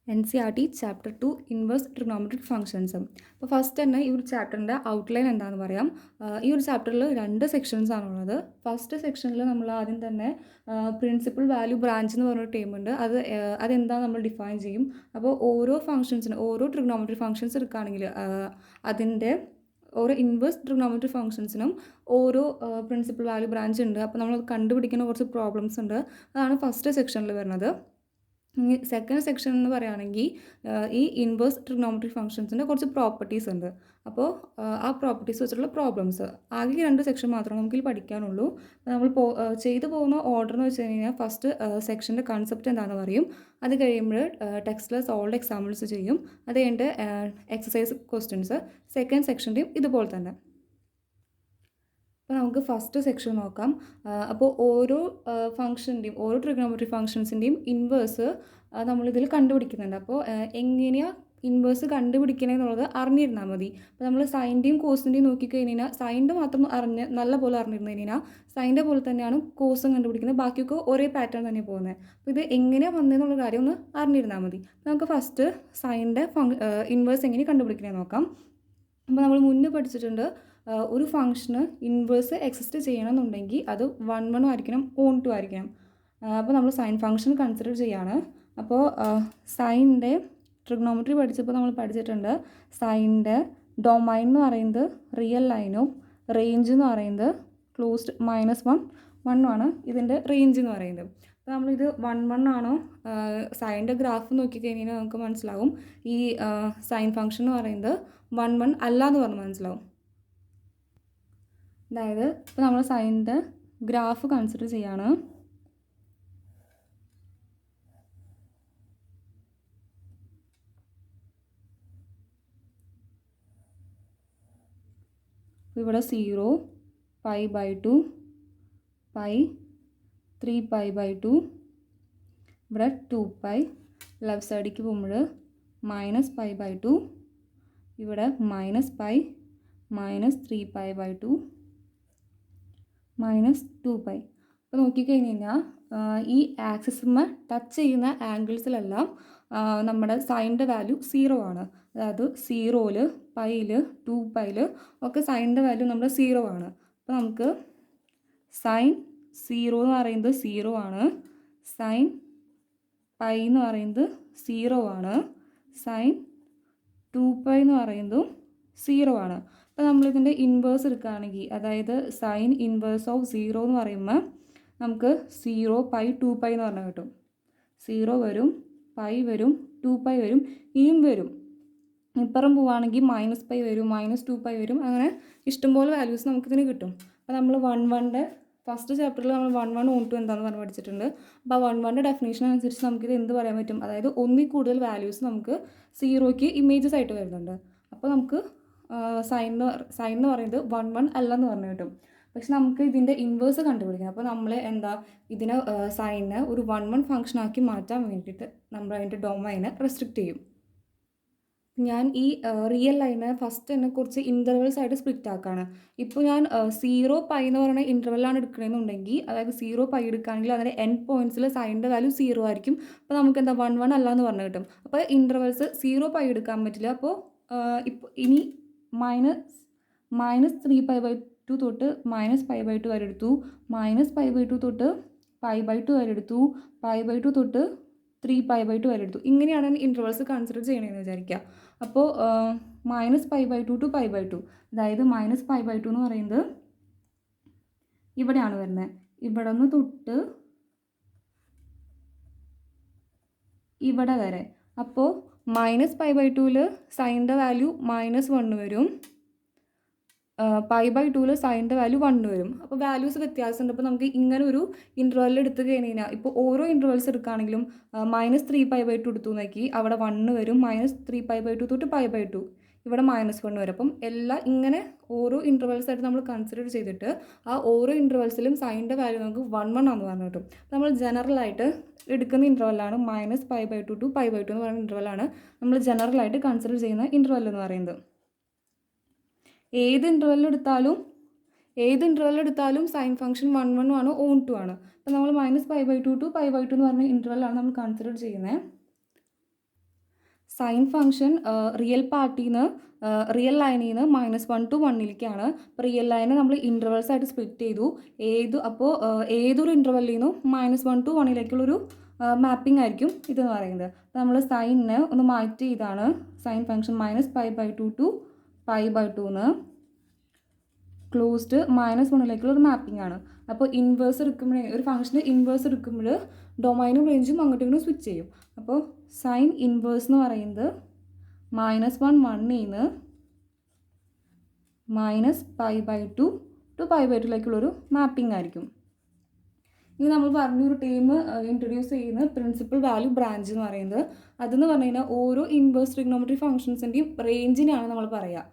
NCERT chapter 2 inverse trigonometric functions. അപ്പോൾ first തന്നെ ഈ ഒരു ചാപ്റ്ററിൻ്റെ ഔട്ട്ലൈൻ എന്താണെന്ന് പറയാം. ഈ ഒരു ചാപ്റ്ററിൽ 2 സെക്ഷൻസ് ആണുള്ളത്. ഫസ്റ്റ് സെക്ഷനിൽ നമ്മൾ ആദ്യം തന്നെ പ്രിൻസിപ്പൽ വാല്യൂ ബ്രാഞ്ച് എന്ന് പറഞ്ഞൊരു ടേമുണ്ട്. അതെന്താ നമ്മൾ ഡിഫൈൻ ചെയ്യും. അപ്പോൾ ഓരോ ഫംഗ്ഷൻസിന് ഓരോ ട്രിഗണോമെട്രിക് ഫംഗ്ഷൻസ് എടുക്കുകയാണെങ്കിൽ അതിൻ്റെ ഓരോ ഇൻവേഴ്സ് ട്രിഗണോമെട്രിക് ഫംഗ്ഷൻസിനും ഓരോ പ്രിൻസിപ്പൽ വാല്യൂ ബ്രാഞ്ച് ഉണ്ട്. അപ്പോൾ നമ്മൾ കണ്ടുപിടിക്കുന്ന കുറച്ച് പ്രോബ്ലംസ് ഉണ്ട്. അതാണ് ഫസ്റ്റ് സെക്ഷനിൽ വരുന്നത്. ഇനി സെക്കൻഡ് സെക്ഷൻ എന്ന് പറയുകയാണെങ്കിൽ ഈ ഇൻവേഴ്സ് ട്രിഗണോമെട്രിക് ഫംഗ്ഷൻസിൻ്റെ കുറച്ച് പ്രോപ്പർട്ടീസ് ഉണ്ട്. അപ്പോൾ ആ പ്രോപ്പർട്ടീസ് വെച്ചിട്ടുള്ള പ്രോബ്ലംസ് ആകെ 2 സെക്ഷൻ മാത്രമേ നമുക്കിൽ പഠിക്കാനുള്ളൂ. നമ്മൾ ചെയ്തു പോകുന്ന ഓർഡർ എന്ന് വെച്ച് കഴിഞ്ഞാൽ ഫസ്റ്റ് സെക്ഷൻ്റെ കൺസെപ്റ്റ് എന്താണെന്ന് പറയും. അത് കഴിയുമ്പോൾ ടെക്സ്റ്റിൽ സോൾവ് എക്സാമ്പിൾസ് ചെയ്യും. അത് കഴിഞ്ഞിട്ട് എക്സസൈസ് ക്വസ്റ്റ്യൻസ്. സെക്കൻഡ് സെക്ഷൻ്റെയും ഇതുപോലെ തന്നെ. അപ്പോൾ നമുക്ക് ഫസ്റ്റ് സെക്ഷൻ നോക്കാം. അപ്പോൾ ഓരോ ഫംഗ്ഷൻ്റെയും ഓരോ ട്രിഗണോമെട്രിക് ഫംഗ്ഷൻസിൻ്റെയും ഇൻവേഴ്സ് നമ്മളിതിൽ കണ്ടുപിടിക്കുന്നുണ്ട്. അപ്പോൾ എങ്ങനെയാണ് ഇൻവേഴ്സ് കണ്ടുപിടിക്കണമെന്നുള്ളത് അറിഞ്ഞിരുന്നാൽ മതി. അപ്പോൾ നമ്മൾ സൈൻ്റെയും കോസിൻ്റെയും നോക്കിക്കഴിഞ്ഞാൽ സൈൻ്റെ മാത്രം നല്ല പോലെ അറിഞ്ഞിരുന്നു കഴിഞ്ഞാൽ സൈൻ്റെ പോലെ തന്നെയാണ് കോസും കണ്ടുപിടിക്കുന്നത്. ബാക്കിയൊക്കെ ഒരേ പാറ്റേൺ തന്നെ പോകുന്നത്. അപ്പോൾ ഇത് എങ്ങനെയാണ് വന്നതെന്നുള്ള കാര്യം ഒന്ന് അറിഞ്ഞിരുന്നാൽ മതി. നമുക്ക് ഫസ്റ്റ് സൈൻ്റെ ഇൻവേഴ്സ് എങ്ങനെ കണ്ടുപിടിക്കണമെന്ന് നോക്കാം. അപ്പോൾ നമ്മൾ മുന്നേ പഠിച്ചിട്ടുണ്ട് ഒരു ഫംഗ്ഷന് ഇൻവേഴ്സ് എക്സിസ്റ്റ് ചെയ്യണമെന്നുണ്ടെങ്കിൽ അത് 1 ആയിരിക്കണം, 2 ആയിരിക്കണം. അപ്പോൾ നമ്മൾ സൈൻ ഫംഗ്ഷൻ കൺസിഡർ ചെയ്യാണ്. അപ്പോൾ സൈൻ്റെ ട്രിഗണോമെട്രി പഠിച്ചപ്പോൾ നമ്മൾ പഠിച്ചിട്ടുണ്ട് സൈൻ്റെ ഡൊമൈൻ എന്ന് പറയുന്നത് റിയൽ ലൈനും റേഞ്ച് എന്ന് പറയുന്നത് ക്ലോസ്ഡ് -1 ആണ് ഇതിൻ്റെ റേഞ്ച് എന്ന് പറയുന്നത്. അപ്പോൾ നമ്മളിത് 1 ആണോ സൈൻ്റെ ഗ്രാഫ് നോക്കിക്കഴിഞ്ഞാൽ നമുക്ക് മനസ്സിലാവും ഈ സൈൻ ഫംഗ്ഷൻ എന്ന് പറയുന്നത് 1 അല്ല എന്ന് പറഞ്ഞ് മനസ്സിലാവും. അതായത് ഇപ്പോൾ നമ്മൾ സൈൻ്റെ ഗ്രാഫ് കൺസിഡർ ചെയ്യാണ്. ഇവിടെ 0, π/2, π, 3π/2, ഇവിടെ 2π, ലെഫ്റ്റ് സൈഡിലേക്ക് പോകുമ്പോൾ -π/2, ഇവിടെ -π, -3π/2, -2π. അപ്പോൾ നോക്കിക്കഴിഞ്ഞ് കഴിഞ്ഞാൽ ഈ ആക്സിസുമ്മ ടച്ച് ചെയ്യുന്ന ആംഗിൾസിലെല്ലാം നമ്മുടെ സൈൻ്റെ വാല്യൂ 0 ആണ്. അതായത് 0-ൽ, π-ൽ, 2π-ൽ ഒക്കെ സൈൻ്റെ വാല്യൂ നമ്മുടെ 0 ആണ്. അപ്പോൾ നമുക്ക് സൈൻ 0 എന്ന് പറയുന്നത് 0 ആണ്, സൈൻ π എന്ന് പറയുന്നത് 0 ആണ്, സൈൻ 2π എന്ന് പറയുന്നതും 0 ആണ്. അപ്പോൾ നമ്മളിതിൻ്റെ ഇൻവേഴ്സ് എടുക്കുകയാണെങ്കിൽ അതായത് സൈൻ ഇൻവേഴ്സ് ഓഫ് 0 എന്ന് പറയുമ്പോൾ നമുക്ക് 0, π, 2π എന്ന് പറഞ്ഞാൽ കിട്ടും. 0 വരും, π വരും, 2π വരും, ഇയും വരും. ഇപ്പുറം പോവുകയാണെങ്കിൽ -π വരും, -2π വരും, അങ്ങനെ ഇഷ്ടംപോലെ വാല്യൂസ് നമുക്കിതിന് കിട്ടും. അപ്പോൾ നമ്മൾ 1 ഫസ്റ്റ് ചാപ്റ്ററിൽ നമ്മൾ 1 2 എന്താണെന്ന് പറഞ്ഞ് പഠിച്ചിട്ടുണ്ട്. അപ്പോൾ 1 ഡെഫിനേഷൻ അനുസരിച്ച് നമുക്കിത് എന്ത് പറയാൻ പറ്റും, അതായത് ഒന്നിൽ കൂടുതൽ വാല്യൂസ് നമുക്ക് 0ക്ക് ഇമേജസ് ആയിട്ട് വരുന്നുണ്ട്. അപ്പോൾ നമുക്ക് സൈൻ എന്ന് പറയുന്നത് 1 അല്ലെന്ന് പറഞ്ഞു കിട്ടും. പക്ഷെ നമുക്ക് ഇതിൻ്റെ ഇൻവേഴ്സ് കണ്ടുപിടിക്കണം. അപ്പോൾ നമ്മൾ ഇതിനെ സൈനിനെ ഒരു 1 ഫംഗ്ഷനാക്കി മാറ്റാൻ വേണ്ടിയിട്ട് നമ്മൾ അതിൻ്റെ ഡൊമൈനെ റെസ്ട്രിക്റ്റ് ചെയ്യും. ഞാൻ ഈ റിയൽ ലൈനെ ഫസ്റ്റ് തന്നെ കുറച്ച് ഇൻ്റർവെൽസ് ആയിട്ട് സ്പ്ലിറ്റ് ആക്കുകയാണ്. ഇപ്പോൾ ഞാൻ 0, π എന്ന് പറയുന്ന ഇൻ്റർവെല്ലാണ് എടുക്കണമെന്നുണ്ടെങ്കിൽ അതായത് 0, π എടുക്കുകയാണെങ്കിൽ അതിൻ്റെ എൻഡ് പോയിൻറ്റ്സിൽ സൈൻ്റെ വാല്യൂ 0 ആയിരിക്കും. അപ്പോൾ നമുക്ക് 1 അല്ല എന്ന് പറഞ്ഞു കിട്ടും. അപ്പോൾ ഇൻ്റർവെൽസ് 0, π എടുക്കാൻ പറ്റില്ല. അപ്പോൾ ഇപ്പോൾ ഇനി -3π/2 തൊട്ട് -π/2 വരെ എടുത്തു, -π/2 തൊട്ട് π/2 വരെ എടുത്തു, π/2 തൊട്ട് 3π/2 വരെ എടുത്തു. ഇങ്ങനെയാണ് ഇൻ്റർവെൽസ് കൺസിഡർ ചെയ്യണമെന്ന് വിചാരിക്കുക. അപ്പോൾ -π/2 ടു π/2, അതായത് -π/2 എന്ന് പറയുന്നത് ഇവിടെയാണ് വരുന്നത്. ഇവിടെ നിന്ന് തൊട്ട് ഇവിടെ വരെ. അപ്പോൾ -π/2-ൽ സൈൻ്റെ വാല്യൂ -1 വരും, π/2-ൽ സൈൻ്റെ വാല്യൂ 1 വരും. അപ്പോൾ വാല്യൂസ് വ്യത്യാസമുണ്ട്. അപ്പോൾ നമുക്ക് ഇങ്ങനെ ഒരു ഇൻ്റർവെൽ എടുത്ത് കഴിഞ്ഞാൽ ഇപ്പോൾ ഓരോ ഇൻ്റർവെൽസ് എടുക്കുകയാണെങ്കിലും -3π/2 എടുത്തു നോക്കി അവിടെ 1 വരും, -3π/2 തൊട്ട് π/2 ഇവിടെ -1 വരും. അപ്പം എല്ലാം ഇങ്ങനെ ഓരോ ഇൻ്റർവെൽസ് ആയിട്ട് നമ്മൾ കൺസിഡർ ചെയ്തിട്ട് ആ ഓരോ ഇൻ്റർവെൽസിലും സൈൻ്റെ വാല്യൂ നമുക്ക് 1 ആണെന്ന് പറഞ്ഞു കിട്ടും. നമ്മൾ ജനറലായിട്ട് എടുക്കുന്ന ഇൻ്റർവെല്ലാണ് -π/2 ടു π/2 എന്ന് പറയുന്ന ഇൻ്റർവെല്ലാണ് നമ്മൾ ജനറലായിട്ട് കൺസിഡർ ചെയ്യുന്ന ഇൻ്റർവെൽ എന്ന് പറയുന്നത്. ഏത് ഇൻ്റർവെൽ എടുത്താലും സൈൻ ഫംഗ്ഷൻ 1 ആണ്, 2 ആണ്. അപ്പോൾ നമ്മൾ -π/2 ടു π/2 എന്ന് പറഞ്ഞ ഇൻ്റർവെല്ലാണ് നമ്മൾ കൺസിഡർ ചെയ്യുന്നത്. സൈൻ ഫംഗ്ഷൻ റിയൽ പാർട്ടിൽ നിന്ന് റിയൽ ലൈനിൽ നിന്ന് -1 to 1ലേക്കാണ്. അപ്പോൾ റിയൽ ലൈനെ നമ്മൾ ഇൻ്റർവൽസ് ആയിട്ട് സ്പ്ലിറ്റ് ചെയ്തു. ഏതൊരു ഇൻ്റർവെല്ലിൽ നിന്നും -1 to 1ലേക്കുള്ളൊരു മാപ്പിംഗ് ആയിരിക്കും ഇതെന്ന് പറയുന്നത്. അപ്പോൾ നമ്മൾ സൈനിനെ ഒന്ന് മാറ്റി ഇതാണ് സൈൻ ഫംഗ്ഷൻ -π/2 to π/2 എന്ന് ക്ലോസ്ഡ് -1ലേക്കുള്ള ഒരു മാപ്പിംഗ് ആണ്. അപ്പോൾ ഇൻവേഴ്സ് എടുക്കുമ്പോൾ ഒരു ഫംഗ്ഷന് ഇൻവേഴ്സ് എടുക്കുമ്പോൾ ഡൊമൈനും റേഞ്ചും അങ്ങോട്ടും ഇങ്ങോട്ടും സ്വിച്ച് ചെയ്യും. അപ്പോൾ സൈൻ ഇൻവേഴ്സ് എന്ന് പറയുന്നത് -1 1 -π/2 to π/2ലേക്കുള്ളൊരു മാപ്പിംഗ് ആയിരിക്കും. ഇനി നമ്മൾ പറഞ്ഞൊരു ടീം ഇൻട്രൊഡ്യൂസ് ചെയ്യുന്ന പ്രിൻസിപ്പൽ വാല്യൂ ബ്രാഞ്ച് എന്ന് പറയുന്നത് അതെന്ന് പറഞ്ഞു കഴിഞ്ഞാൽ ഓരോ ഇൻവേഴ്സ് ട്രിഗ്നോമെട്രി ഫംഗ്ഷൻസിൻ്റെയും റേഞ്ചിനെയാണ് നമ്മൾ പറയുക.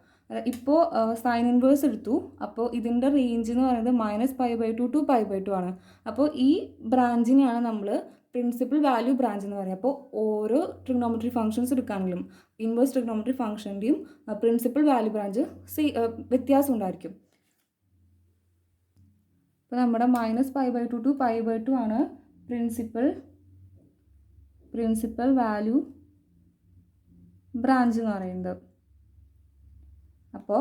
ഇപ്പോൾ സൈൻ ഇൻവേഴ്സ് എടുത്തു. അപ്പോൾ ഇതിൻ്റെ റേഞ്ച് എന്ന് പറയുന്നത് -π/2 to π/2 ആണ്. അപ്പോൾ ഈ ബ്രാഞ്ചിനെയാണ് നമ്മൾ പ്രിൻസിപ്പൽ വാല്യൂ ബ്രാഞ്ച് എന്ന് പറയുക. അപ്പോൾ ഓരോ ട്രിഗ്നോമെട്രി ഫംഗ്ഷൻസ് എടുക്കുകയാണെങ്കിലും ഇൻവേഴ്സ് ട്രിഗ്നോമെട്രി ഫംഗ്ഷൻ്റെയും പ്രിൻസിപ്പൽ വാല്യൂ ബ്രാഞ്ച് വ്യത്യാസം ഉണ്ടായിരിക്കും. അപ്പോൾ നമ്മുടെ -π/2 to π/2 ആണ് പ്രിൻസിപ്പൽ വാല്യൂ ബ്രാഞ്ച് എന്ന് പറയുന്നത്. അപ്പോൾ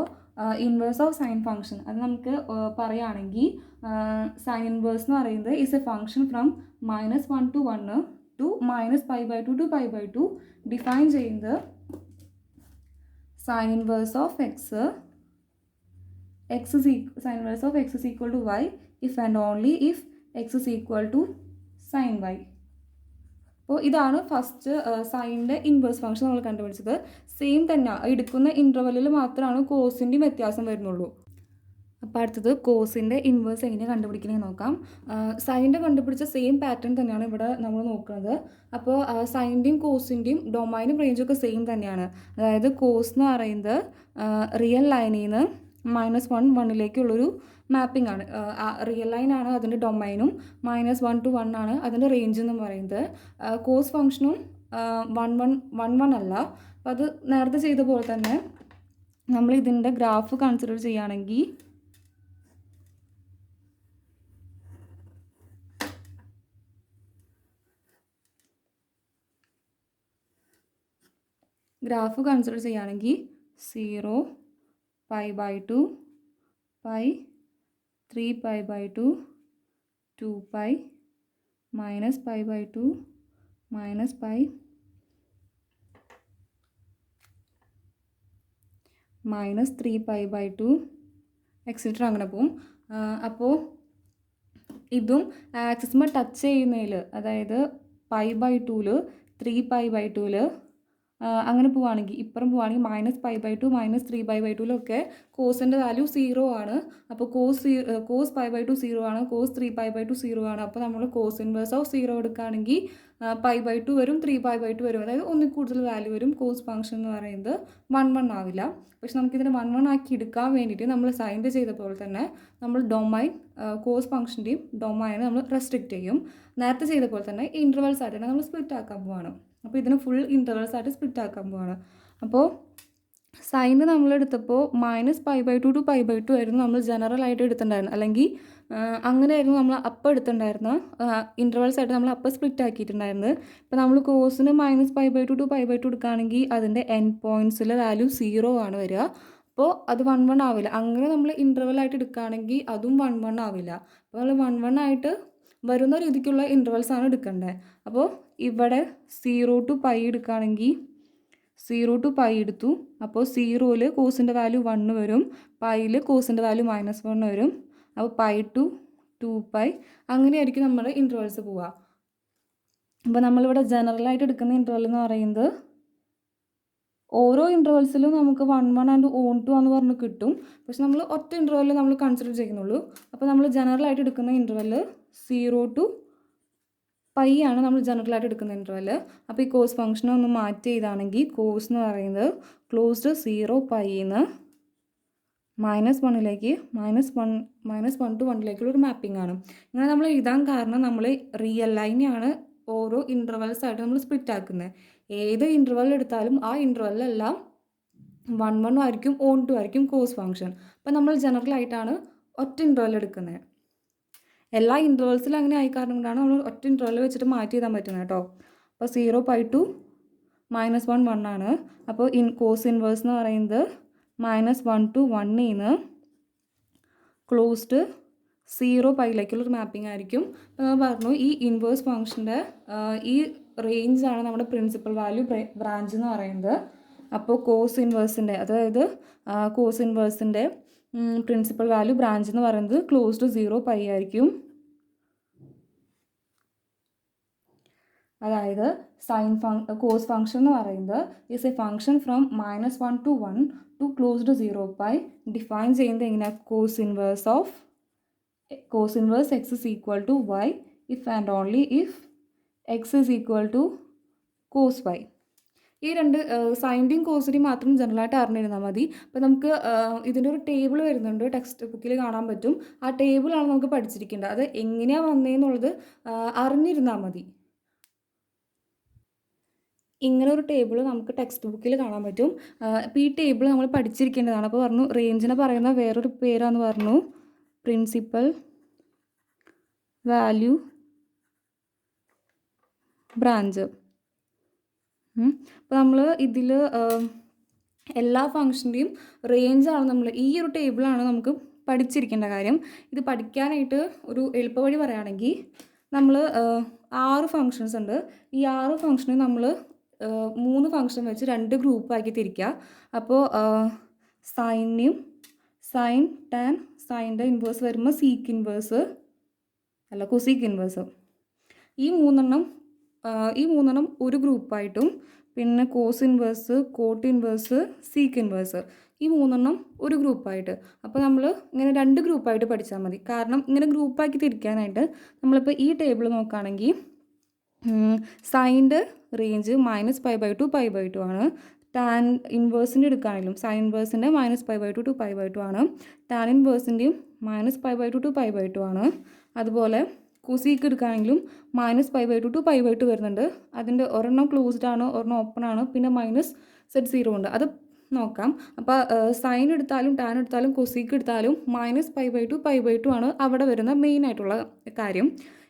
ഇൻവേഴ്സ് ഓഫ് സൈൻ ഫംഗ്ഷൻ അത് നമുക്ക് പറയുകയാണെങ്കിൽ സൈൻ ഇൻവേഴ്സ് എന്ന് പറയുന്നത് is a function from -1 to 1 to -π/2 to π/2 define ചെയ്യുന്നത് sine inverse of sin inverse of x is equal to y if and only if x is equal to sin y. അപ്പോൾ ഇതാണ് first സൈനിൻ്റെ inverse function നമ്മൾ കണ്ടുപിടിച്ചത്. Same തന്നെ എടുക്കുന്ന ഇൻ്റർവെല്ലിൽ മാത്രമാണ് കോസിൻ്റെയും വ്യത്യാസം വരുന്നുള്ളൂ. അപ്പോൾ അടുത്തത് കോസിൻ്റെ ഇൻവേഴ്സ് എങ്ങനെയാണ് കണ്ടുപിടിക്കണമെന്ന് നോക്കാം. സൈനിൻ്റെ കണ്ടുപിടിച്ച സെയിം പാറ്റേൺ തന്നെയാണ് ഇവിടെ നമ്മൾ നോക്കുന്നത്. അപ്പോൾ സൈനിൻ്റെയും കോസിൻ്റെയും ഡൊമൈനും റേഞ്ചൊക്കെ സെയിം തന്നെയാണ്. അതായത് കോസ് എന്ന് പറയുന്നത് റിയൽ ലൈനിൽ നിന്ന് -1 1ലേക്കുള്ളൊരു മാപ്പിംഗ് ആണ്. റിയൽ ലൈനാണ് അതിൻ്റെ ഡൊമൈനും, -1 to 1 ആണ് അതിൻ്റെ റേഞ്ച് എന്ന് പറയുന്നത്. കോസ് ഫംഗ്ഷനും 1 അല്ല. അപ്പോൾ അത് നേരത്തെ ചെയ്ത പോലെ തന്നെ നമ്മൾ ഇതിൻ്റെ ഗ്രാഫ് കൺസിഡർ ചെയ്യുകയാണെങ്കിൽ ഗ്രാഫ് കൺസിഡർ ചെയ്യുകയാണെങ്കിൽ 0 π/2 π 3π/2 2π -π/2 -π -3π/2 എക്സെട്ര അങ്ങനെ പോവും. അപ്പോൾ ഇതും ആക്സിസ്മ ടച്ച് ചെയ്യുന്നതിൽ അതായത് π/2 3π/2 അങ്ങനെ പോവുകയാണെങ്കിൽ ഇപ്പുറം പോവുകയാണെങ്കിൽ -π/2 -3π/2 കോസിൻ്റെ വാല്യൂ 0 ആണ്. അപ്പോൾ കോസ് π/2 0 ആണ്, കോസ് 3π/2 0 ആണ്. അപ്പോൾ നമ്മൾ കോസ് ഇൻവേഴ്സ് ഓഫ് 0 എടുക്കുകയാണെങ്കിൽ π/2 വരും, 3π/2 വരും. അതായത് ഒന്നിൽ കൂടുതൽ വാല്യൂ വരും. കോസ് ഫംഗ്ഷൻ എന്ന് പറയുന്നത് 1 ആവില്ല. പക്ഷെ നമുക്കിതിനെ 1 ആക്കി എടുക്കാൻ വേണ്ടിയിട്ട് നമ്മൾ സൈൻ്റെ ചെയ്ത പോലെ തന്നെ നമ്മൾ ഡൊമൈൻ കോസ് ഫംഗ്ഷൻ്റെയും ഡൊമൈനെ നമ്മൾ റെസ്ട്രിക്റ്റ് ചെയ്യും. നേരത്തെ ചെയ്ത പോലെ തന്നെ ഇൻ്റർവെൽസ് ആയിട്ട് നമ്മൾ സ്പ്ലിറ്റ് ആക്കാൻ പോവാണ്. അപ്പോൾ ഇതിന് ഫുൾ ഇൻ്റർവെൽസ് ആയിട്ട് സ്പ്ലിറ്റ് ആക്കാൻ പോവാണ്. അപ്പോൾ സൈന് നമ്മളെടുത്തപ്പോൾ -π/2 to π/2 ആയിരുന്നു നമ്മൾ ജനറലായിട്ട് എടുത്തിട്ടുണ്ടായിരുന്നു. അല്ലെങ്കിൽ അങ്ങനെയായിരുന്നു നമ്മൾ അപ്പം എടുത്തിട്ടുണ്ടായിരുന്ന ഇൻ്റർവെൽസ് ആയിട്ട് നമ്മൾ അപ്പം സ്പ്ലിറ്റ് ആക്കിയിട്ടുണ്ടായിരുന്നത്. ഇപ്പോൾ നമ്മൾ കോസിന് -π/2 to π/2 എടുക്കുകയാണെങ്കിൽ അതിൻ്റെ എൻഡ് പോയിൻറ്റ്സിലെ വാല്യൂ 0 ആണ് വരിക. അപ്പോൾ അത് 1 ആവില്ല. അങ്ങനെ നമ്മൾ ഇൻ്റർവെൽ ആയിട്ട് എടുക്കുകയാണെങ്കിൽ അതും 1 ആവില്ല. അപ്പോൾ നമ്മൾ 1 ആയിട്ട് വരുന്ന രീതിക്കുള്ള ഇൻ്റർവെൽസ് ആണ് എടുക്കേണ്ടത്. അപ്പോൾ ഇവിടെ 0 to π എടുക്കുകയാണെങ്കിൽ 0 to π എടുത്തു. അപ്പോൾ 0ൽ കോസിൻ്റെ വാല്യൂ 1 വരും, പൈയിൽ കോസിൻ്റെ വാല്യൂ -1 വരും. അപ്പോൾ π to 2π അങ്ങനെയായിരിക്കും നമ്മുടെ ഇൻ്റർവെൽസ് പോവുക. അപ്പോൾ നമ്മളിവിടെ ജനറലായിട്ട് എടുക്കുന്ന ഇൻ്റർവെൽ എന്ന് പറയുന്നത് ഓരോ ഇൻ്റർവെൽസിലും നമുക്ക് 1 ആൻഡ് 2 എന്ന് പറഞ്ഞ് കിട്ടും. പക്ഷെ നമ്മൾ ഒറ്റ ഇൻ്റർവെൽ നമ്മൾ കൺസിഡർ ചെയ്യുന്നുള്ളൂ. അപ്പോൾ നമ്മൾ ജനറലായിട്ട് എടുക്കുന്ന ഇൻ്റർവെൽ 0 to π ആണ് നമ്മൾ ജനറലായിട്ട് എടുക്കുന്ന ഇൻ്റർവെൽ. അപ്പോൾ ഈ കോസ് ഫംഗ്ഷനെ ഒന്ന് മാറ്റി ചെയ്താണെങ്കിൽ കോസ് എന്ന് പറയുന്നത് ക്ലോസ്ഡ് 0 πന്ന് -1ലേക്ക് -1 to 1ലേക്കുള്ളൊരു മാപ്പിംഗ് ആണ്. ഇങ്ങനെ നമ്മൾ എഴുതാൻ കാരണം നമ്മൾ റിയൽ ലൈനെയാണ് ഓരോ ഇൻ്റർവെൽസ് ആയിട്ട് നമ്മൾ സ്പ്ലിറ്റ് ആക്കുന്നത്. ഏത് ഇൻ്റർവെൽ എടുത്താലും ആ ഇൻ്റർവെല്ലെല്ലാം 1 ആയിരിക്കും, 2 ആയിരിക്കും കോസ് ഫംഗ്ഷൻ. അപ്പോൾ നമ്മൾ ജനറലായിട്ടാണ് ഒറ്റ ഇൻ്റർവെൽ എടുക്കുന്നത്. എല്ലാ ഇൻ്റർവെൽസിലും അങ്ങനെ ആയി കാരണം കൊണ്ടാണ് നമ്മൾ ഒറ്റ ഇൻ്റർവെൽ വെച്ചിട്ട് മാറ്റി എഴുതാൻ പറ്റുന്നത് കേട്ടോ. അപ്പോൾ 0 π to -1 1 ആണ്. അപ്പോൾ കോസ് ഇൻവേഴ്സ് എന്ന് പറയുന്നത് -1 to 1 ന്ന് ക്ലോസ്ഡ് 0 പൈയിലേക്കുള്ളൊരു മാപ്പിംഗ് ആയിരിക്കും. അപ്പോൾ നമ്മൾ പറഞ്ഞു ഈ ഇൻവേഴ്സ് ഫംഗ്ഷൻ്റെ ഈ റേഞ്ചാണ് നമ്മുടെ പ്രിൻസിപ്പൽ വാല്യൂ ബ്രാഞ്ച് എന്ന് പറയുന്നത്. അപ്പോൾ കോസ് ഇൻവേഴ്സിൻ്റെ, അതായത് കോസ് ഇൻവേഴ്സിൻ്റെ പ്രിൻസിപ്പൽ വാല്യൂ ബ്രാഞ്ച് എന്ന് പറയുന്നത് ക്ലോസ്ഡ് 0 പൈ ആയിരിക്കും. അതായത് കോസ് ഫംഗ്ഷൻ എന്ന് പറയുന്നത് is a function from -1 to 1 to closed 0 pi define ചെയ്യുന്നത് എങ്ങനെയാണ്? Cos inverse x is equal to y if and only if x is equal to cos y. ഈ രണ്ട് സൈൻ്റെയും കോസിൻ്റെയും മാത്രം ജനറലായിട്ട് അറിഞ്ഞിരുന്നാൽ മതി. അപ്പോൾ നമുക്ക് ഇതിൻ്റെ ഒരു ടേബിൾ വരുന്നുണ്ട്, ടെക്സ്റ്റ് ബുക്കിൽ കാണാൻ പറ്റും. ആ ടേബിളാണ് നമുക്ക് പഠിച്ചിരിക്കേണ്ടത്. അത് എങ്ങനെയാണ് വന്നതെന്നുള്ളത് അറിഞ്ഞിരുന്നാൽ മതി. ഇങ്ങനെ ഒരു ടേബിൾ നമുക്ക് ടെക്സ്റ്റ് ബുക്കിൽ കാണാൻ പറ്റും. അപ്പോൾ ഈ ടേബിൾ നമ്മൾ പഠിച്ചിരിക്കേണ്ടതാണ്. അപ്പോൾ പറഞ്ഞു റേഞ്ചിനെ പറയുന്ന വേറൊരു പേരാന്ന് പറഞ്ഞു പ്രിൻസിപ്പൽ വാല്യൂ ബ്രാഞ്ച്. അപ്പോൾ നമ്മൾ ഇതിൽ എല്ലാ ഫംഗ്ഷൻ്റെയും റേഞ്ചാണ് നമ്മൾ ഈ ഒരു ടേബിളാണ് നമുക്ക് പഠിച്ചിരിക്കേണ്ട കാര്യം. ഇത് പഠിക്കാനായിട്ട് ഒരു എളുപ്പവഴി പറയുകയാണെങ്കിൽ നമ്മൾ 6 ഫങ്ഷൻസ് ഉണ്ട്. ഈ 6 ഫംഗ്ഷനെ നമ്മൾ 3 ഫംഗ്ഷൻ വെച്ച് 2 ഗ്രൂപ്പാക്കി തിരിക്കുക. അപ്പോൾ സൈനും സൈൻ ടാൻ, സൈൻ്റെ ഇൻവേഴ്സ് വരുമ്പോൾ സീക്ക് ഇൻവേഴ്സ് അല്ല കൊസീക്ക് ഇൻവേഴ്സ്, ഈ മൂന്നെണ്ണം ഒരു ഗ്രൂപ്പായിട്ടും, പിന്നെ cos inverse, cot inverse, sec inverse, ഈ മൂന്നെണ്ണം ഒരു ഗ്രൂപ്പായിട്ട്. അപ്പോൾ നമ്മൾ ഇങ്ങനെ 2 ഗ്രൂപ്പായിട്ട് പഠിച്ചാൽ മതി. കാരണം ഇങ്ങനെ ഗ്രൂപ്പാക്കി തിരിക്കാനായിട്ട് നമ്മളിപ്പോൾ ഈ ടേബിൾ നോക്കുകയാണെങ്കിൽ സൈൻ്റെ റേഞ്ച് -π/2 π/2 ആണ്. ടാൻ ഇൻവേഴ്സിൻ്റെ എടുക്കുകയാണെങ്കിലും സൈൻ ഇൻവേഴ്സിൻ്റെ -π/2 to π/2 ആണ്. ടാൻ ഇൻവേഴ്സിൻ്റെയും -π/2 to π/2 ആണ്. അതുപോലെ കൊസീക്ക് എടുക്കുകയാണെങ്കിലും -π/2 to π/2 വരുന്നുണ്ട്. അതിൻ്റെ ഒരെണ്ണം ക്ലോസ്ഡ് ആണ്, ഒരെണ്ണം ഓപ്പൺ ആണ്, പിന്നെ -z0 ഉണ്ട്. അത് നോക്കാം. അപ്പോൾ സൈൻ എടുത്താലും ടാൻ എടുത്താലും കൊസീക്ക് എടുത്താലും -π/2 π/2 ആണ് അവിടെ വരുന്ന മെയിനായിട്ടുള്ള കാര്യം.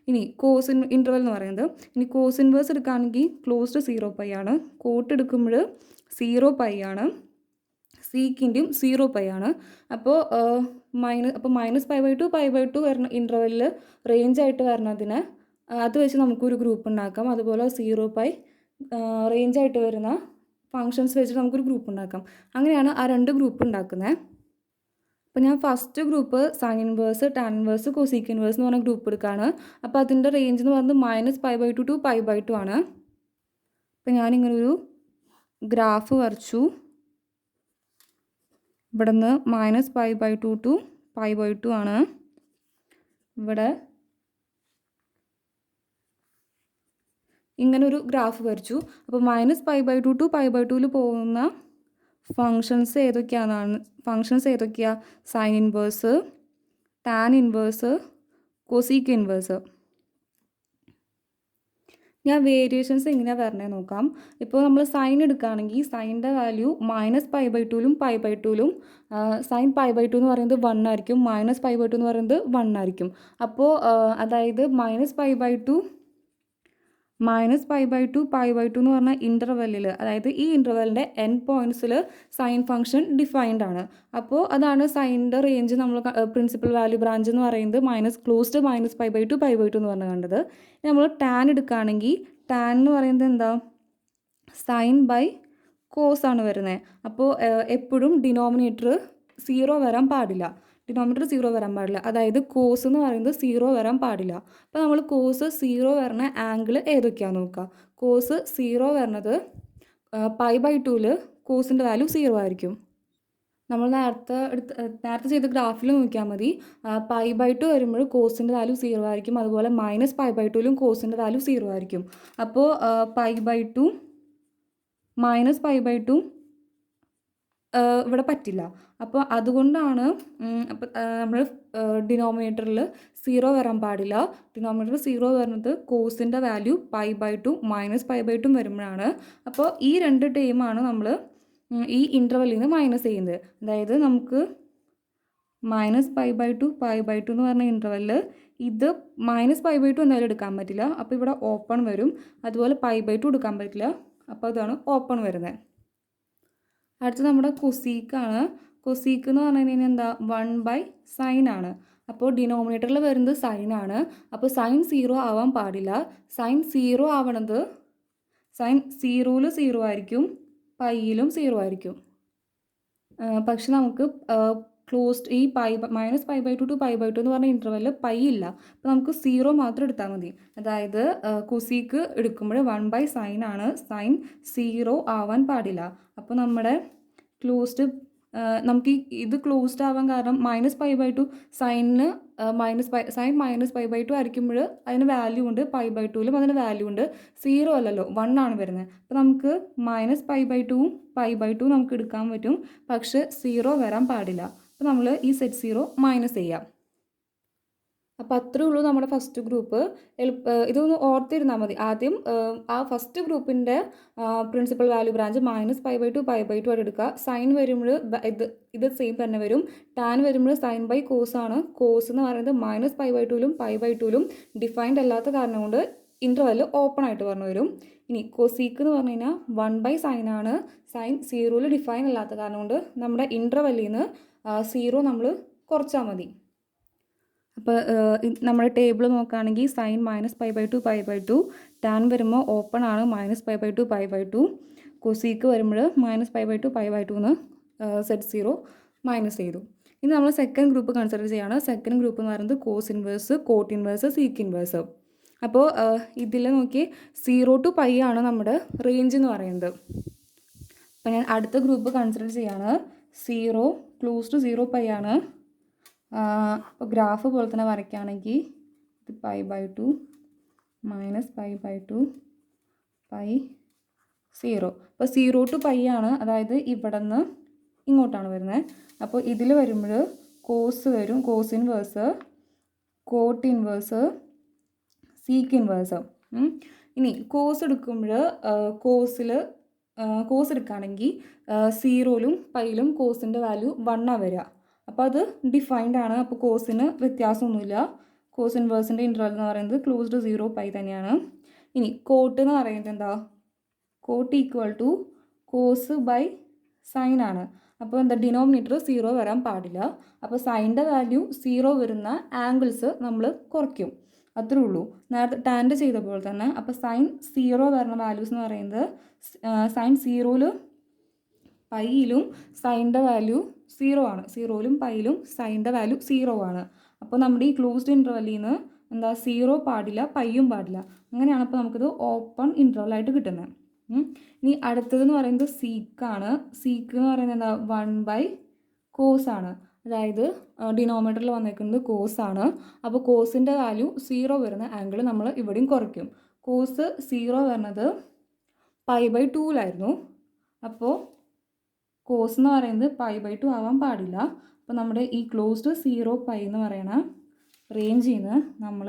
ഇനി കോസ് ഇൻ്റർവൽ എന്ന് പറയുന്നത്, ഇനി കോസ് ഇൻവേഴ്സ് എടുക്കുകയാണെങ്കിൽ ക്ലോസ്ഡ് 0 പൈ ആണ്, കോട്ട് എടുക്കുമ്പോൾ 0 പൈ ആണ്, സീക്കിൻ്റെയും 0 പൈ ആണ്. അപ്പോൾ -π/2 π/2 വരുന്ന ഇൻ്റർവെല്ലിൽ റേഞ്ചായിട്ട് വരുന്നതിന് അത് വെച്ച് നമുക്കൊരു ഗ്രൂപ്പ് ഉണ്ടാക്കാം. അതുപോലെ 0 പൈ റേഞ്ചായിട്ട് വരുന്ന ഫങ്ഷൻസ് വെച്ചിട്ട് നമുക്കൊരു ഗ്രൂപ്പ് ഉണ്ടാക്കാം. അങ്ങനെയാണ് ആ 2 ഗ്രൂപ്പ് ഉണ്ടാക്കുന്നത്. അപ്പോൾ ഞാൻ first group sine inverse, tan inverse, cosec inverse എന്ന് പറഞ്ഞ ഗ്രൂപ്പ് എടുക്കുകയാണ്. അപ്പോൾ അതിൻ്റെ റേഞ്ച് എന്ന് പറയുന്നത് -π/2 to π/2 ആണ്. അപ്പോൾ ഞാനിങ്ങനൊരു ഗ്രാഫ് വരച്ചു. ഇവിടെ നിന്ന് -π/2 to π/2 ആണ്. ഇവിടെ ഇങ്ങനൊരു ഗ്രാഫ് വരച്ചു. അപ്പോൾ -π/2 to π/2 പോകുന്ന ഫങ്ഷൻസ് ഏതൊക്കെയാണ്? Sine inverse, tan inverse, cosec inverse. ഞാൻ വേരിയേഷൻസ് എങ്ങനെയാണ് വരണേ നോക്കാം. ഇപ്പോൾ നമ്മൾ സൈൻ എടുക്കുകയാണെങ്കിൽ സൈൻ്റെ വാല്യൂ -π/2 π/2 സൈൻ π/2 എന്ന് പറയുന്നത് 1 ആയിരിക്കും, -π/2 എന്ന് പറയുന്നത് 1 ആയിരിക്കും. അപ്പോൾ അതായത് -π/2 π/2 എന്ന് പറഞ്ഞ ഇൻ്റർവെല്ലിൽ, അതായത് ഈ ഇൻ്റർവെല്ലിൻ്റെ എൻ പോയിൻറ്റ്സിൽ സൈൻ ഫംഗ്ഷൻ ഡിഫൈൻഡ് ആണ്. അപ്പോൾ അതാണ് സൈനിൻ്റെ റേഞ്ച് നമ്മൾ പ്രിൻസിപ്പൽ വാല്യൂ ബ്രാഞ്ച് എന്ന് പറയുന്നത് ക്ലോസ്ഡ് -π/2 π/2 എന്ന് പറഞ്ഞ് കണ്ടത്. നമ്മൾ ടാൻ എടുക്കുകയാണെങ്കിൽ ടാൻ എന്ന് പറയുന്നത് എന്താ? സൈൻ ബൈ കോസ് ആണ് വരുന്നത്. അപ്പോൾ എപ്പോഴും ഡിനോമിനേറ്റർ 0 വരാൻ പാടില്ല. അതായത് കോസ് എന്ന് പറയുന്നത് 0 വരാൻ പാടില്ല. അപ്പോൾ നമ്മൾ കോസ് 0 വരുന്ന ആംഗിൾ ഏതൊക്കെയാണെന്ന് നോക്കുക. കോസ് 0 വരുന്നത് π/2 കോസിൻ്റെ വാല്യൂ 0 ആയിരിക്കും. നമ്മൾ നേരത്തെ ചെയ്ത ഗ്രാഫിൽ നോക്കിയാൽ മതി. π/2 വരുമ്പോൾ കോസിൻ്റെ വാല്യൂ 0 ആയിരിക്കും. അതുപോലെ -π/2 കോസിൻ്റെ വാല്യൂ 0 ആയിരിക്കും. അപ്പോൾ π/2 -π/2 ഇവിടെ പറ്റില്ല. അപ്പോൾ അതുകൊണ്ടാണ് നമ്മൾ ഡിനോമിനേറ്ററിൽ 0 വരാൻ പാടില്ല. ഡിനോമിനേറ്റർ 0 വരുന്നത് കോസിൻ്റെ വാല്യൂ π/2 -π/2 വരുമ്പോഴാണ്. അപ്പോൾ ഈ 2 ടൈമാണ് നമ്മൾ ഈ ഇൻ്റർവെല്ലിൽ നിന്ന് മൈനസ് ചെയ്യുന്നത്. അതായത് നമുക്ക് -π/2 π/2 എന്ന് പറഞ്ഞ ഇൻ്റർവെല്ലിൽ ഇത് -π/2 എന്തായാലും എടുക്കാൻ പറ്റില്ല. അപ്പോൾ ഇവിടെ ഓപ്പൺ വരും. അതുപോലെ π/2 എടുക്കാൻ പറ്റില്ല. അപ്പോൾ അതാണ് ഓപ്പൺ വരുന്നത്. അടുത്ത് നമ്മുടെ കൊസീക്കാണ്. കൊസീക്ക് എന്ന് പറഞ്ഞു കഴിഞ്ഞാൽ എന്താ 1/sin ആണ്. അപ്പോൾ ഡിനോമിനേറ്ററിൽ വരുന്നത് സൈൻ ആണ്. അപ്പോൾ സൈൻ 0 ആവാൻ പാടില്ല. സൈൻ 0 ആവണത് സൈൻ 0ൽ 0 ആയിരിക്കും, പൈയിലും 0 ആയിരിക്കും. പക്ഷെ നമുക്ക് ക്ലോസ്ഡ് ഈ -π/2 to π/2 എന്ന് പറഞ്ഞ ഇൻ്റർവെല്ലിൽ പൈ ഇല്ല. അപ്പോൾ നമുക്ക് 0 മാത്രം എടുത്താൽ മതി. അതായത് കൊസീക്ക് എടുക്കുമ്പോൾ 1/sin ആണ്. സൈൻ 0 ആവാൻ പാടില്ല. അപ്പോൾ നമ്മുടെ ക്ലോസ്ഡ് നമുക്ക് ഇത് ക്ലോസ്ഡ് ആവാൻ കാരണം -π/2 സൈനിന് സൈൻ -π/2 ആയിരിക്കുമ്പോൾ അതിന് വാല്യൂ ഉണ്ട്, π/2ലും അതിന് വാല്യൂ ഉണ്ട്. 0 അല്ലല്ലോ, 1 ആണ് വരുന്നത്. അപ്പോൾ നമുക്ക് -π/2ഉം π/2 നമുക്ക് എടുക്കാൻ പറ്റും, പക്ഷെ 0 വരാൻ പാടില്ല. അപ്പോൾ നമ്മൾ ഈ സെറ്റ് 0 മൈനസ് ചെയ്യാം. അപ്പോൾ അത്രേ ഉള്ളൂ നമ്മുടെ ഫസ്റ്റ് ഗ്രൂപ്പ്. ഇതൊന്ന് ഓർത്തിരുന്നാൽ മതി. ആദ്യം ആ ഫസ്റ്റ് ഗ്രൂപ്പിൻ്റെ പ്രിൻസിപ്പൽ വാല്യൂ ബ്രാഞ്ച് -π/2 π/2 ആയിട്ട് എടുക്കുക. സൈൻ വരുമ്പോൾ ഇത് സെയിം തന്നെ വരും. ടാൻ വരുമ്പോൾ സൈൻ ബൈ കോസ് ആണ്. കോസ് എന്ന് പറയുന്നത് -π/2ലും π/2ലും ഡിഫൈൻഡ് അല്ലാത്ത കാരണം കൊണ്ട് ഇൻ്റർവെൽ ഓപ്പൺ ആയിട്ട് പറഞ്ഞു വരും. ഇനി കൊസീക്ക് എന്ന് പറഞ്ഞു കഴിഞ്ഞാൽ 1/sin ആണ്. സൈൻ 0ൽ ഡിഫൈൻ അല്ലാത്ത കാരണം കൊണ്ട് നമ്മുടെ ഇൻ്റർവെല്ലിൽ നിന്ന് 0 നമ്മൾ കുറച്ചാൽ മതി. അപ്പോൾ നമ്മുടെ ടേബിൾ നോക്കുകയാണെങ്കിൽ സൈൻ -π/2 π/2, ടാൻ വരുമ്പോൾ ഓപ്പൺ ആണ് -π/2 π/2, കൊസീക്ക് വരുമ്പോൾ -π/2 π/2 എന്ന് സെറ്റ് 0 മൈനസ് ചെയ്തു. ഇനി നമ്മൾ സെക്കൻഡ് ഗ്രൂപ്പ് കൺസിഡർ ചെയ്യുകയാണ്. സെക്കൻഡ് ഗ്രൂപ്പ് എന്ന് പറയുന്നത് cos inverse, cot inverse, sec inverse. അപ്പോൾ ഇതിൽ നോക്കി 0 to π ആണ് നമ്മുടെ റേഞ്ച് എന്ന് പറയുന്നത്. അപ്പോൾ ഞാൻ അടുത്ത ഗ്രൂപ്പ് കൺസിഡർ ചെയ്യുകയാണ്. 0 ക്ലോസ് ടു 0 π ആണ്. അപ്പോൾ ഗ്രാഫ് പോലെ തന്നെ വരയ്ക്കുകയാണെങ്കിൽ ഇത് π/2 -π/2 π 0. അപ്പോൾ 0 to π ആണ്, അതായത് ഇവിടെ നിന്ന് ഇങ്ങോട്ടാണ് വരുന്നത്. അപ്പോൾ ഇതിൽ വരുമ്പോൾ കോസ് വരും, cos inverse, cot inverse, sec inverse. ഇനി കോസ് എടുക്കുമ്പോൾ കോസ് എടുക്കുകയാണെങ്കിൽ 0ലും പൈയിലും കോസിൻ്റെ വാല്യൂ 1 വരിക. അപ്പോൾ അത് ഡിഫൈൻഡ് ആണ്. അപ്പോൾ കോസിന് വ്യത്യാസമൊന്നുമില്ല. കോസ് ഇൻവേഴ്സിൻ്റെ ഇൻ്റർവെൽ എന്ന് പറയുന്നത് ക്ലോസ് ടു 0 π തന്നെയാണ്. ഇനി കോട്ട് എന്ന് പറയുന്നത് എന്താ? Cot equal to cos by sine ആണ്. അപ്പോൾ എന്താ, ഡിനോമിനേറ്റർ 0 വരാൻ പാടില്ല. അപ്പോൾ സൈൻ്റെ വാല്യൂ 0 വരുന്ന ആംഗിൾസ് നമ്മൾ കുറയ്ക്കും, അത്രേ ഉള്ളൂ. നേരത്തെ ടാൻ്റെ ചെയ്ത പോലെ തന്നെ. അപ്പോൾ സൈൻ 0 വരുന്ന വാല്യൂസ് എന്ന് പറയുന്നത് സൈൻ 0ൽ പൈയിലും സൈൻ്റെ വാല്യൂ 0 ആണ്. 0ലും പൈയിലും സൈൻ്റെ വാല്യൂ 0 ആണ്. അപ്പോൾ നമ്മുടെ ഈ ക്ലോസ്ഡ് ഇൻ്റർവെല്ലിൽ നിന്ന് എന്താ 0 പാടില്ല, പൈയും പാടില്ല. അങ്ങനെയാണ് അപ്പോൾ നമുക്കിത് ഓപ്പൺ ഇൻ്റർവെല്ലായിട്ട് കിട്ടുന്നത്. ഇനി അടുത്തതെന്ന് പറയുന്നത് സീക്കാണ്. സീക്ക് എന്ന് പറയുന്നത് എന്താ 1/cos ആണ്. അതായത് ഡിനോമിനേറ്ററിൽ വന്നേക്കുന്നത് കോസ് ആണ്. അപ്പോൾ കോസിൻ്റെ വാല്യൂ 0 വരുന്ന ആംഗിൾ നമ്മൾ ഇവിടെയും കുറയ്ക്കും. കോസ് 0 വരുന്നത് π/2ലായിരുന്നു. അപ്പോൾ കോസ് എന്ന് പറയുന്നത് π/2 ആവാൻ പാടില്ല. അപ്പോൾ നമ്മുടെ ഈ ക്ലോസ്ഡ് 0 π എന്ന് പറയുന്ന റേഞ്ചിൽ നിന്ന് നമ്മൾ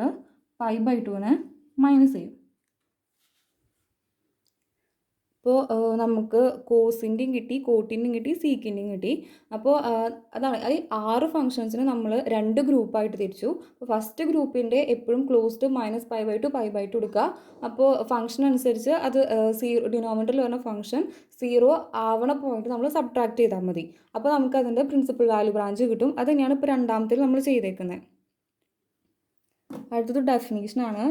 π/2നെ മൈനസ് ചെയ്യും. അപ്പോൾ നമുക്ക് കോസിൻ്റെയും കിട്ടി, കോട്ടിൻ്റെയും കിട്ടി, സീക്കിൻ്റെയും കിട്ടി. അപ്പോൾ അതാണ് ഈ 6 ഫംഗ്ഷൻസിന് നമ്മൾ 2 ഗ്രൂപ്പായിട്ട് തിരിച്ചു. അപ്പോൾ ഫസ്റ്റ് ഗ്രൂപ്പിൻ്റെ എപ്പോഴും ക്ലോസ്ഡ് -π/2 π/2 എടുക്കുക. അപ്പോൾ ഫംഗ്ഷൻ അനുസരിച്ച് അത് ഡിനോമിനേറ്ററിൽ വരുന്ന ഫംഗ്ഷൻ 0 ആവണ പോയിന്റ് നമ്മൾ സബ്ട്രാക്ട് ചെയ്താൽ മതി. അപ്പോൾ നമുക്ക് അതിൻ്റെ പ്രിൻസിപ്പൽ വാല്യൂ ബ്രാഞ്ച് കിട്ടും. അത് തന്നെയാണ് ഇപ്പോൾ രണ്ടാമത്തിൽ നമ്മൾ ചെയ്തേക്കുന്നത്. അടുത്തത് ഡെഫിനേഷനാണ്.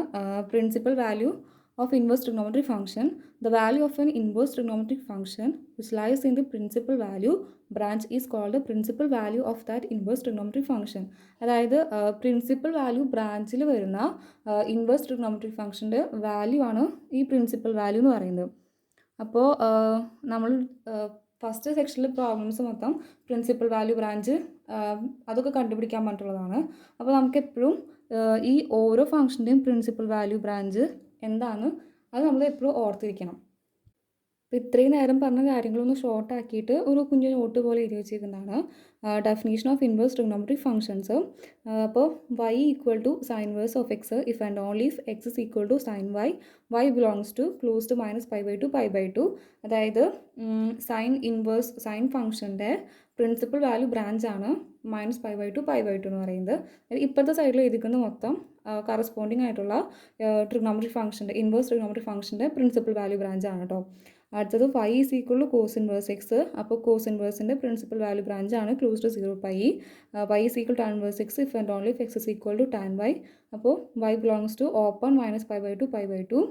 Principal value of inverse trigonometric function. The value of an inverse trigonometric function which lies in the principal value branch is called the principal value of that inverse trigonometric function. അതായത് principal value ബ്രാഞ്ചിൽ വരുന്ന inverse trigonometric ഫംഗ്ഷൻ്റെ value ആണ് ഈ principal value എന്ന് പറയുന്നത്. അപ്പോൾ നമ്മൾ first സെക്ഷനിൽ പ്രോബ്ലംസ് മൊത്തം പ്രിൻസിപ്പൽ വാല്യൂ ബ്രാഞ്ച് അതൊക്കെ കണ്ടുപിടിക്കാൻ പറ്റുള്ളതാണ്. അപ്പോൾ നമുക്ക് എപ്പോഴും ഈ ഓരോ ഫംഗ്ഷൻ്റെയും പ്രിൻസിപ്പൽ വാല്യൂ ബ്രാഞ്ച് എന്താണ് അത് നമ്മൾ എപ്പോഴും ഓർത്തിരിക്കണം. അപ്പോൾ ഇത്രയും നേരം പറഞ്ഞ കാര്യങ്ങളൊന്ന് ഷോർട്ട് ആക്കിയിട്ട് ഒരു കുഞ്ഞു നോട്ട് പോലെ എഴുതി വെച്ചിരിക്കുന്നതാണ്. Definition of inverse trigonometric functions. അപ്പോൾ y equal to sine inverse of x if and only if x is equal to sine y belongs to close to -π/2 π/2. അതായത് സൈൻ ഫംഗ്ഷൻ്റെ പ്രിൻസിപ്പൽ വാല്യൂ ബ്രാഞ്ചാണ് -π/2 π/2 എന്ന് പറയുന്നത്. ഇപ്പോഴത്തെ സൈഡിൽ എഴുതിക്കുന്നത് മൊത്തം കറസ്പോണ്ടിങ് ആയിട്ടുള്ള ട്രിഗണോമെട്രിക് ഫംഗ്ഷൻ്റെ ഇൻവേഴ്സ് ട്രിഗണോമെട്രിക് ഫംഗ്ഷൻ്റെ പ്രിൻസിപ്പൽ വാല്യൂ ബ്രാഞ്ചാണ് കേട്ടോ. അടുത്തത് phi is equal to cos inverse x. അപ്പോൾ കോസ് ഇൻവേഴ്സിൻ്റെ പ്രിൻസിപ്പൽ വാല്യൂ ബ്രാഞ്ചാണ് close to 0 pi. Y is equal tan inverse x if and only if x is equal to tan y. അപ്പോൾ y belongs to open minus π/2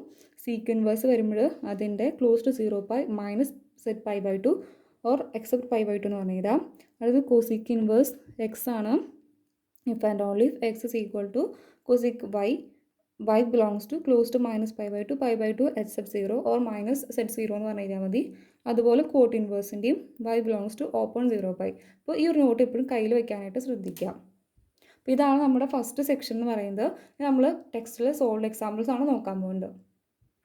sec inverse വരുമ്പോൾ അതിൻ്റെ close to 0 pi minus set π/2 or except π/2 എന്ന് പറഞ്ഞു തരാം. അടുത്തത് cosec inverse x ആണ്. If and only if x is equal to cosec y belongs to close to minus π/2 except 0 or minus set 0 എന്ന് പറഞ്ഞു കഴിഞ്ഞാൽ മതി. അതുപോലെ കോട്ട് ഇൻവേഴ്സിൻ്റെയും y belongs to open 0 pi. അപ്പോൾ ഈ ഒരു നോട്ട് എപ്പോഴും കയ്യിൽ വെക്കാനായിട്ട് ശ്രദ്ധിക്കാം. അപ്പോൾ ഇതാണ് നമ്മുടെ ഫസ്റ്റ് സെക്ഷൻ എന്ന് പറയുന്നത്. നമ്മൾ ടെക്സ്റ്റിൽ സോൾഡ് എക്സാമ്പിൾസ് ആണ് നോക്കാൻ പോകുന്നത്.